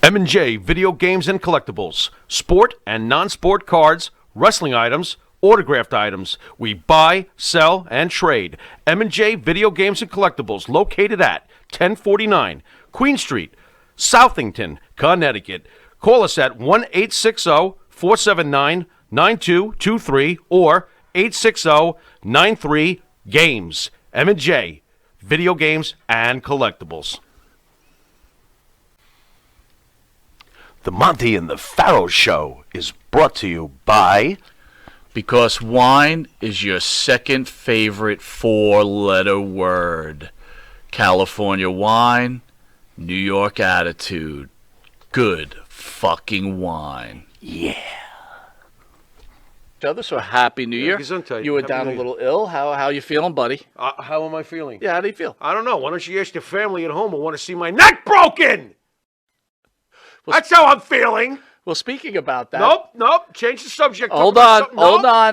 M&J Video Games and Collectibles. Sport and non-sport cards, wrestling items, autographed items. We buy, sell, and trade. M&J Video Games and Collectibles, located at 1049 Queen Street, Southington, Connecticut. Call us at 1-860-479-9223 or 860-93-GAMES. M&J Video Games and Collectibles. The Monty and the Pharaoh Show is brought to you by... Because wine is your second favorite four-letter word. California wine, New York attitude. Good fucking wine. Yeah. So happy New Year. You were down a little ill. How you feeling, buddy? How am I feeling? Yeah, how do you feel? I don't know. Why don't you ask your family at home? I want to see my neck broken. That's how I'm feeling. Well, speaking about that. Nope. Change the subject. Hold on.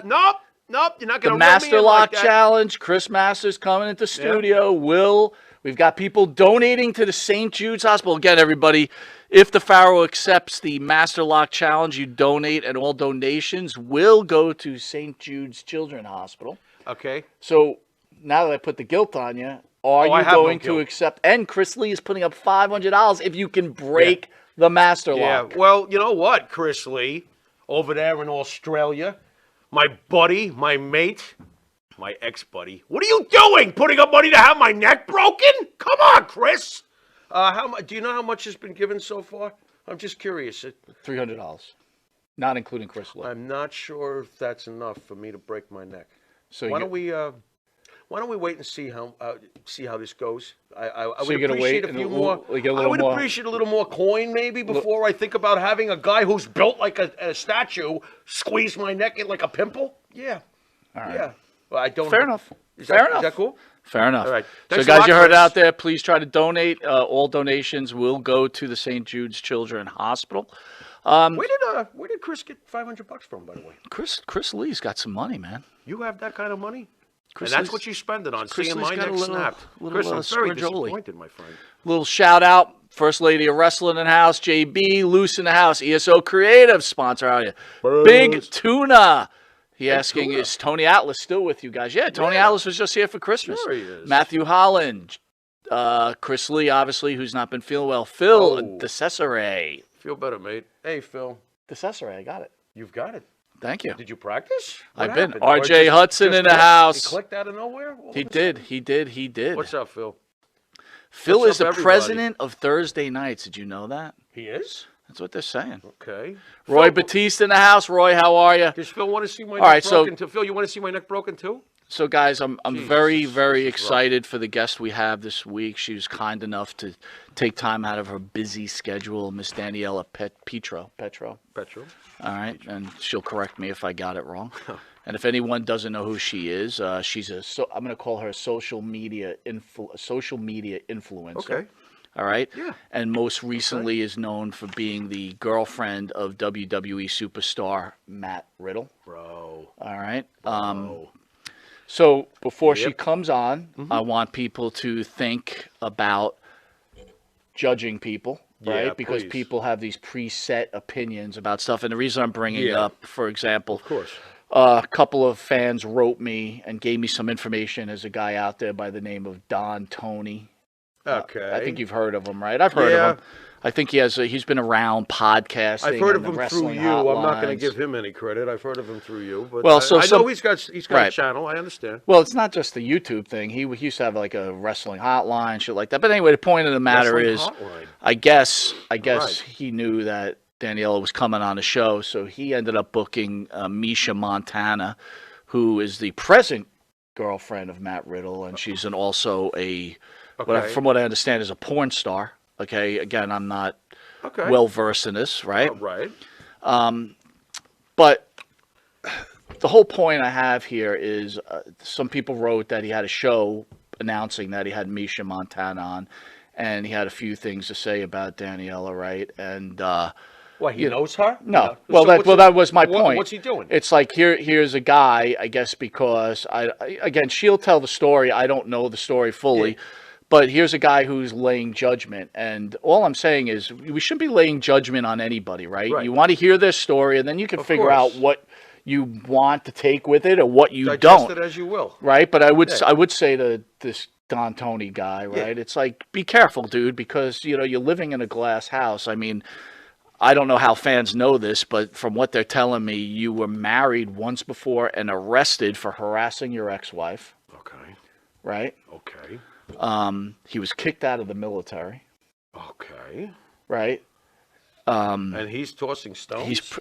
Nope. You're not going to The Master Lock Challenge. Chris Masters coming into studio. Yeah. We've got people donating to the St. Jude's Hospital. Again, everybody, if the Pharaoh accepts the Master Lock Challenge, you donate, and all donations will go to St. Jude's Children's Hospital. Okay. So now that I put the guilt on you, are you going to accept? And Chris Lee is putting up $500 if you can break the Master Lock. Yeah, well, you know what, Chris Lee, over there in Australia, my buddy, my mate, my ex-buddy. What are you doing? Putting up money to have my neck broken? Come on, Chris. Do you know how much has been given so far? I'm just curious. $300, not including Chris Lee. I'm not sure if that's enough for me to break my neck. So why don't we wait and see how this goes? I so would appreciate a few more. I would appreciate a little more coin maybe before I think about having a guy who's built like a statue squeeze my neck in like a pimple. Yeah. All right. Yeah. Well, I don't. Fair enough. Is that cool? Fair enough. All right. So, guys, you heard it out there. Please try to donate. All donations will go to the St. Jude's Children's Hospital. Where did Chris get $500 from, by the way? Chris Lee's got some money, man. You have that kind of money? Chris and that's Lee's, what you spend it on, Chris seeing Lee's my got neck snapped. Chris, I'm very disappointed, my friend. Little shout out, First Lady of Wrestling in the house, JB, Loose in the house, ESO Creative, sponsor out here. Big Tuna. He asking, is Tony Atlas still with you guys? Yeah, Tony Atlas was just here for Christmas. Sure he is. Matthew Holland, Chris Lee, obviously, who's not been feeling well. Phil DeCesare. Feel better, mate. Hey, Phil. DeCesare, I got it. You've got it. Thank you. Did you practice? I've been. RJ Hudson in the house. He clicked out of nowhere? He did. What's up, Phil? Phil is the president of Thursday nights. Did you know that? He is? That's what they're saying. Okay. Roy Batiste in the house. Roy, how are you? Does Phil want to see my neck broken too? Phil, you want to see my neck broken too? So, guys, I'm very, very excited for the guest we have this week. She was kind enough to take time out of her busy schedule, Miss Daniella Petrow. All right, and she'll correct me if I got it wrong. And if anyone doesn't know who she is, she's I'm going to call her a social media influencer. Okay. All right. Yeah. And most recently is known for being the girlfriend of WWE superstar Matt Riddle. Bro. All right. So before she comes on, I want people to think about judging people, right? Yeah, because please. people have these preset opinions about stuff. And the reason I'm bringing up, for example, of course, a couple of fans wrote me and gave me some information. There's a guy out there by the name of Don Tony. Okay. I think you've heard of him, right? I've heard of him. I think he's been around podcasting. I've heard of him through you. Hotlines. I'm not going to give him any credit. I've heard of him through you. But well, I know he's got a channel. I understand. Well, it's not just the YouTube thing. He used to have like a wrestling hotline, shit like that. But anyway, the point of the matter I guess he knew that Daniella was coming on the show, so he ended up booking Misha Montana, who is the present girlfriend of Matt Riddle, and she's also from what I understand, is a porn star. Okay, again, I'm not well versed in this, right? Right. But the whole point I have here is some people wrote that he had a show announcing that he had Misha Montana on, and he had a few things to say about Daniella, right? And he knows her? No. Well, that was my point. What's he doing? It's like here's a guy, I guess, because she'll tell the story. I don't know the story fully. Yeah. But here's a guy who's laying judgment, and all I'm saying is we shouldn't be laying judgment on anybody, right? You want to hear their story, and then you can figure out what you want to take with it or what you Digest don't. it as you will. Right? But I would say to this Don Tony guy, right? It's like, be careful, dude, because you're living in a glass house. I mean, I don't know how fans know this, but from what they're telling me, you were married once before and arrested for harassing your ex-wife. Okay. Right? Okay. He was kicked out of the military. Okay. Right? And he's tossing stones?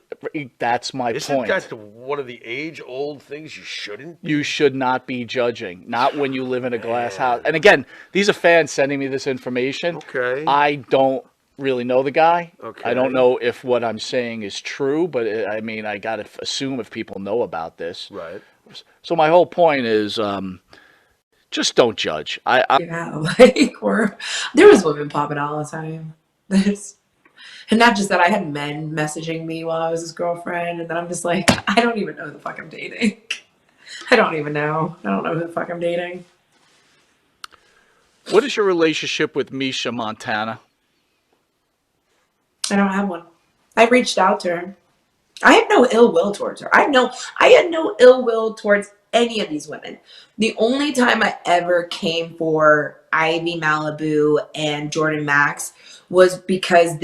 That's my point. Isn't that one of the age-old things you shouldn't? You should not be judging. Not when you live in a glass house. And again, these are fans sending me this information. Okay. I don't really know the guy. Okay. I don't know if what I'm saying is true, but I mean, I got to assume if people know about this. Right. So my whole point is, just don't judge. Yeah, like there was women popping all the time. And not just that, I had men messaging me while I was his girlfriend, and then I'm just like, I don't even know who the fuck I'm dating. I don't even know. I don't know who the fuck I'm dating. What is your relationship with Misha Montana? I don't have one. I reached out to her. I have no ill will towards her. I had no ill will towards any of these women. The only time I ever came for Ivy Malibu and Jordan Max was because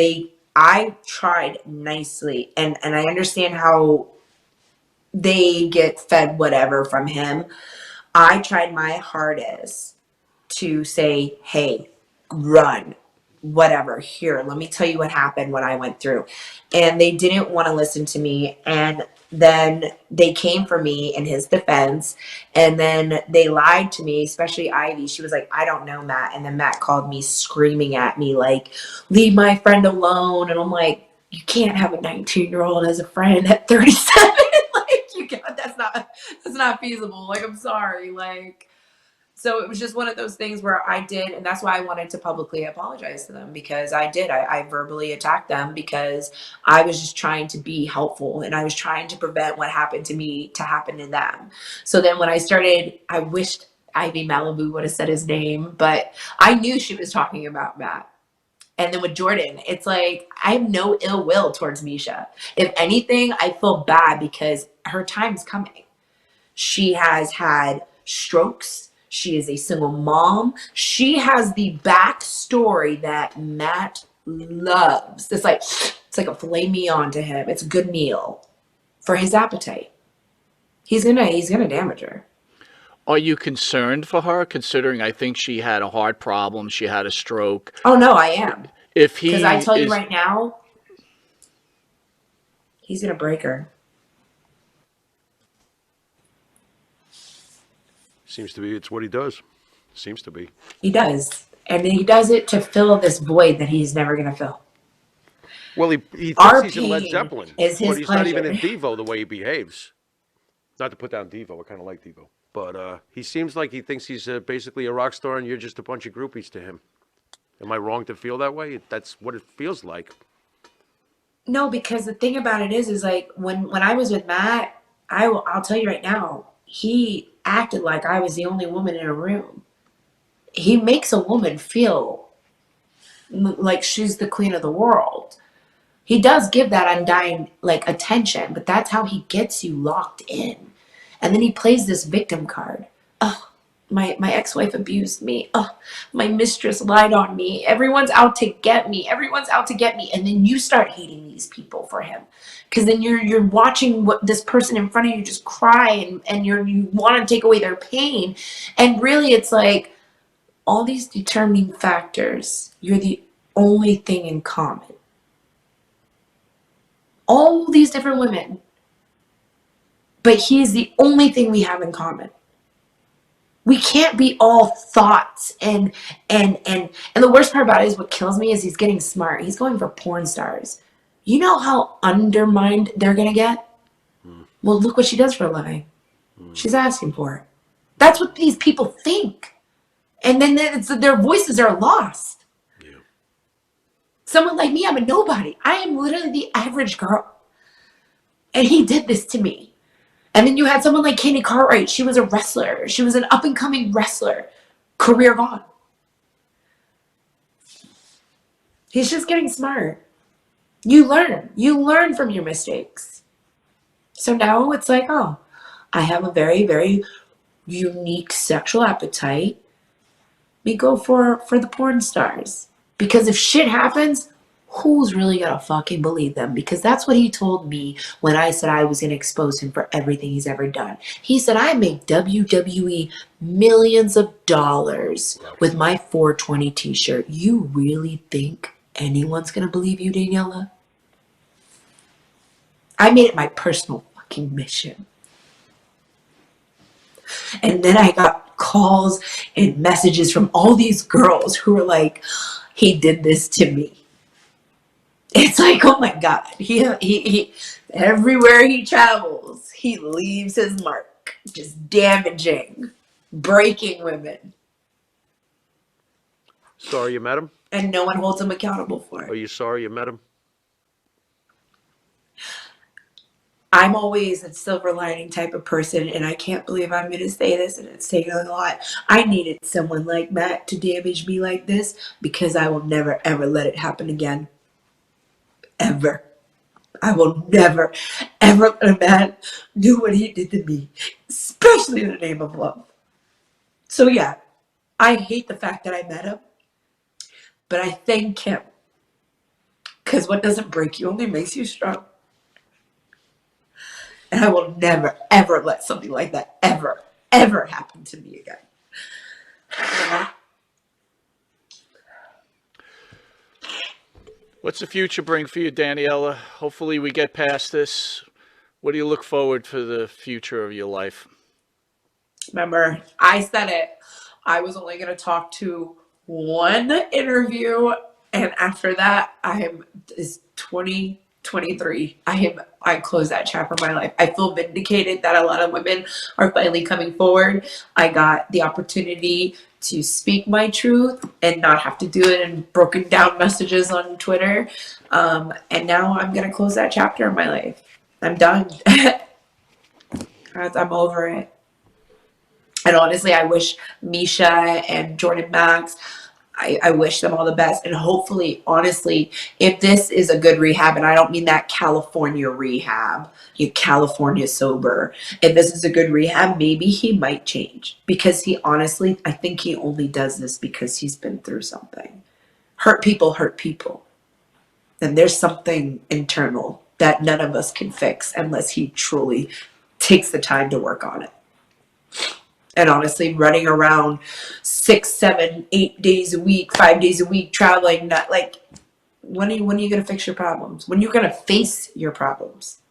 I tried nicely, and I understand how they get fed whatever from him. I tried my hardest to say, hey, run, whatever, here, let me tell you what happened, what I went through. And they didn't want to listen to me. And then they came for me in his defense. And then they lied to me, especially Ivy. She was like, I don't know, Matt. And then Matt called me screaming at me, like, leave my friend alone. And I'm like, you can't have a 19-year-old as a friend at 37. Like, you can't, that's not feasible. Like, I'm sorry. Like, so it was just one of those things where I did, and that's why I wanted to publicly apologize to them, because I did. I verbally attacked them because I was just trying to be helpful, and I was trying to prevent what happened to me to happen to them. So then when I started, I wished Ivy Malibu would have said his name, but I knew she was talking about Matt. And then with Jordan, it's like, I have no ill will towards Misha. If anything, I feel bad because her time's coming. She has had strokes. She is a single mom. She has the backstory that Matt loves. It's like a filet mignon to him. It's a good meal for his appetite. He's gonna damage her. Are you concerned for her, considering I think she had a heart problem, she had a stroke? Oh no, I am. Because I tell you right now, he's gonna break her. Seems to be. It's what he does. Seems to be. He does. And he does it to fill this void that he's never going to fill. Well, he thinks he's in Led Zeppelin, but he's pleasure. Not even in Devo the way he behaves. Not to put down Devo. I kind of like Devo. But he seems like he thinks he's basically a rock star and you're just a bunch of groupies to him. Am I wrong to feel that way? That's what it feels like. No, because the thing about it is like when I was with Matt, I'll tell you right now, he acted like I was the only woman in a room. He makes a woman feel like she's the queen of the world. He does give that undying like attention, but that's how he gets you locked in. And then he plays this victim card. Oh, my ex-wife abused me. Oh, my mistress lied on me. Everyone's out to get me. Everyone's out to get me. And then you start hating these people for him. Because then you're watching what this person in front of you just cry and you want to take away their pain. And really it's like all these determining factors, you're the only thing in common. All these different women. But he's the only thing we have in common. We can't be all thoughts and the worst part about it is what kills me is he's getting smart. He's going for porn stars. You know how undermined they're gonna get? Well, look what she does for a living. She's asking for it. That's what these people think. And then their voices are lost. Yeah. Someone like me, I'm a nobody. I am literally the average girl. And he did this to me. And then you had someone like Candy Cartwright. She was a wrestler. She was an up-and-coming wrestler. Career gone. He's just getting smart. You learn from your mistakes. So now it's like, oh, I have a very, very unique sexual appetite. We go for the porn stars. Because if shit happens, who's really gonna fucking believe them? Because that's what he told me when I said I was gonna expose him for everything he's ever done. He said, I make WWE millions of dollars with my 420 t-shirt. You really think anyone's gonna believe you, Daniella? I made it my personal fucking mission. And then I got calls and messages from all these girls who were like, he did this to me. It's like, oh my God. He everywhere he travels, he leaves his mark. Just damaging, breaking women. Sorry you met him? And no one holds him accountable for it. Are you sorry you met him? I'm always a silver lining type of person, and I can't believe I'm going to say this, and it's taken a lot. I needed someone like Matt to damage me like this because I will never, ever let it happen again. Ever. I will never, ever let a man do what he did to me, especially in the name of love. So yeah, I hate the fact that I met him, but I thank him because what doesn't break you only makes you strong. And I will never, ever let something like that ever, ever happen to me again. What's the future bring for you, Daniella? Hopefully we get past this. What do you look forward for the future of your life? Remember, I said it. I was only going to talk to one interview, and after that, is 2023. I closed that chapter of my life. I feel vindicated that a lot of women are finally coming forward. I got the opportunity to speak my truth and not have to do it in broken down messages on Twitter. And now I'm going to close that chapter of my life. I'm done. I'm over it. And honestly, I wish Misha and Jordan Max, I wish them all the best. And hopefully, honestly, if this is a good rehab, and I don't mean that California rehab, you California sober. If this is a good rehab, maybe he might change. Because he honestly, I think he only does this because he's been through something. Hurt people hurt people. And there's something internal that none of us can fix unless he truly takes the time to work on it. And honestly, running around 6, 7, 8 days a week, 5 days a week, traveling, not like, when are you going to fix your problems? When are you going to face your problems?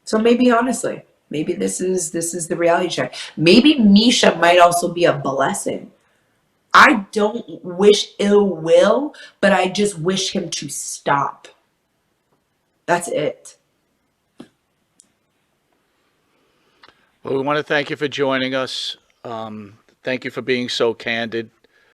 So maybe, honestly, maybe this is the reality check. Maybe Misha might also be a blessing. I don't wish ill will, but I just wish him to stop. That's it. Well, we want to thank you for joining us. Thank you for being so candid.